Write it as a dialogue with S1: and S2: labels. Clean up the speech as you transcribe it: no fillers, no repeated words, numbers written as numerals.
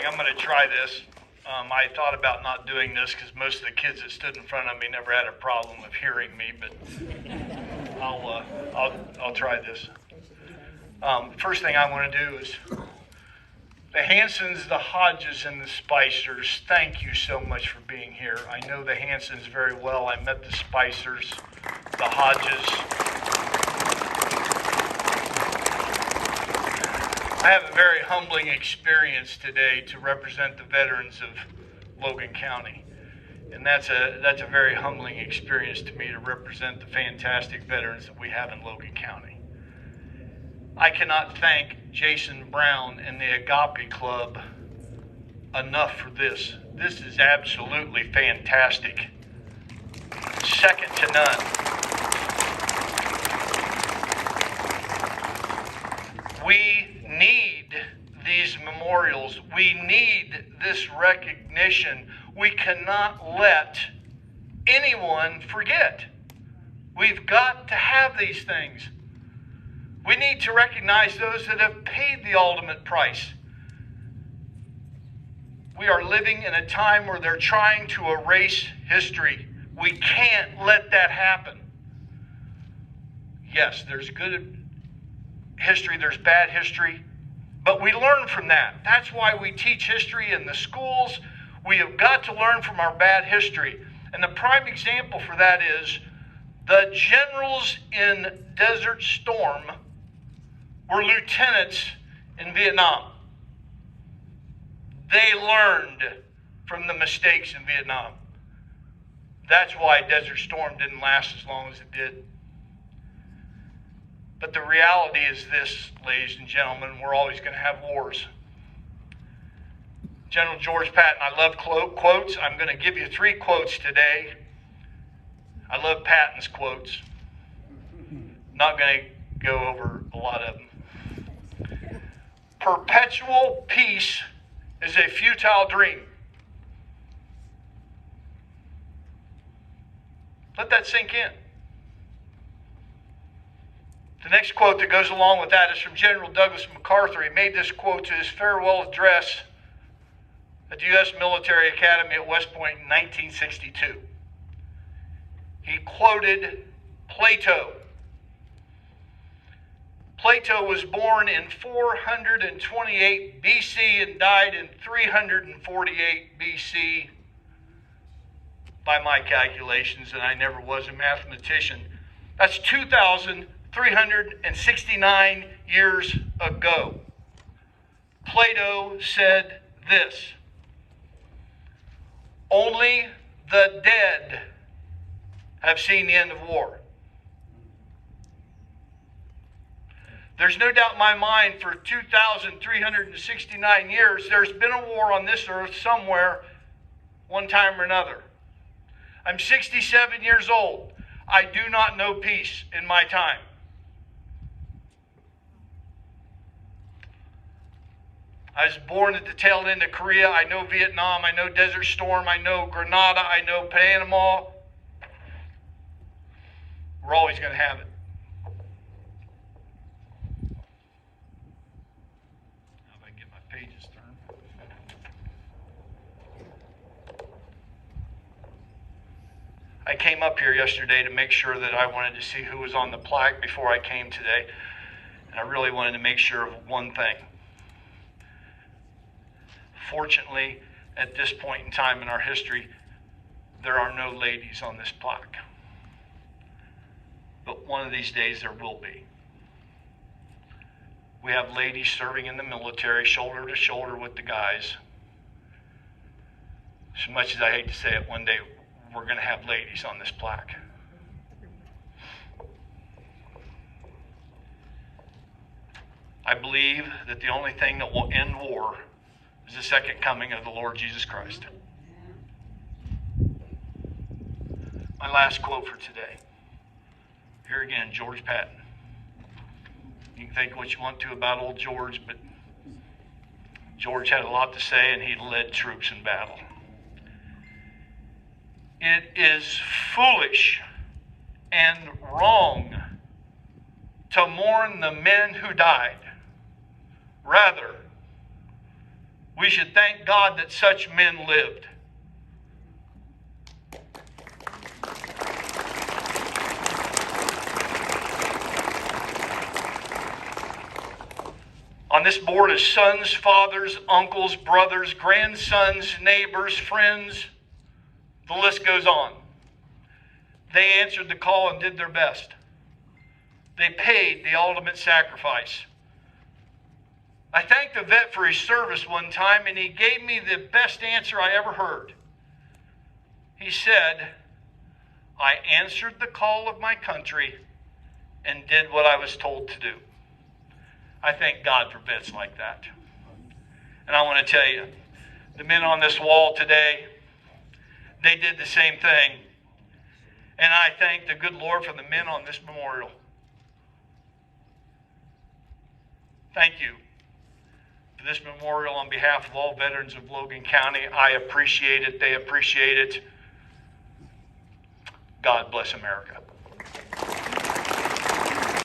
S1: I'm going to try this. I thought about not doing this because most of the kids that stood in front of me never had a problem of hearing me, but I'll try this. First thing I want to do is the Hansons, the Hodges, and the Spicers, thank you so much for being here. I know the Hansons very well. I met the Spicers, the Hodges. I have a very humbling experience today to represent the veterans of Logan County. And that's a very humbling experience to me to represent the fantastic veterans that we have in Logan County. I cannot thank Jason Brown and the Agape Club enough for this. This is absolutely fantastic. Second to none. We need these memorials. We need this recognition. We cannot let anyone forget. We've got to have these things. We need to recognize those that have paid the ultimate price. We are living in a time where they're trying to erase history. We can't let that happen. Yes, there's good history, there's bad history, but we learn from that. That's why we teach history in the schools. We have got to learn from our bad history. And the prime example for that is the generals in Desert Storm were lieutenants in Vietnam. They learned from the mistakes in Vietnam. That's why Desert Storm didn't last as long as it did. But the reality is this, ladies and gentlemen, we're always going to have wars. General George Patton, I love quotes. I'm going to give you 3 quotes today. I love Patton's quotes. Not going to go over a lot of them. Perpetual peace is a futile dream. Let that sink in. The next quote that goes along with that is from General Douglas MacArthur. He made this quote to his farewell address at the U.S. Military Academy at West Point in 1962. He quoted Plato. Plato was born in 428 BC and died in 348 BC by my calculations, and I never was a mathematician. That's 2,369 years ago. Plato said this: only the dead have seen the end of war. There's no doubt in my mind for 2,369 years, there's been a war on this earth somewhere, one time or another. I'm 67 years old. I do not know peace in my time. I was born at the tail end of Korea. I know Vietnam. I know Desert Storm. I know Grenada. I know Panama. We're always going to have it. Now if I can get my pages turned. I came up here yesterday to make sure that I wanted to see who was on the plaque before I came today. And I really wanted to make sure of one thing. Fortunately, at this point in time in our history, there are no ladies on this plaque. But one of these days there will be. We have ladies serving in the military, shoulder to shoulder with the guys. As much as I hate to say it, one day we're going to have ladies on this plaque. I believe that the only thing that will end war is the second coming of the Lord Jesus Christ. My last quote for today. Here again, George Patton. You can think what you want to about old George, but George had a lot to say and he led troops in battle. It is foolish and wrong to mourn the men who died. Rather, We should thank God that such men lived. On this board is sons, fathers, uncles, brothers, grandsons, neighbors, friends. The list goes on. They answered the call and did their best. They paid the ultimate sacrifice. I thanked the vet for his service one time, and he gave me the best answer I ever heard. He said, I answered the call of my country and did what I was told to do. I thank God for vets like that. And I want to tell you, the men on this wall today, they did the same thing. And I thank the good Lord for the men on this memorial. Thank you for this memorial on behalf of all veterans of Logan County. I appreciate it. They appreciate it. God bless America.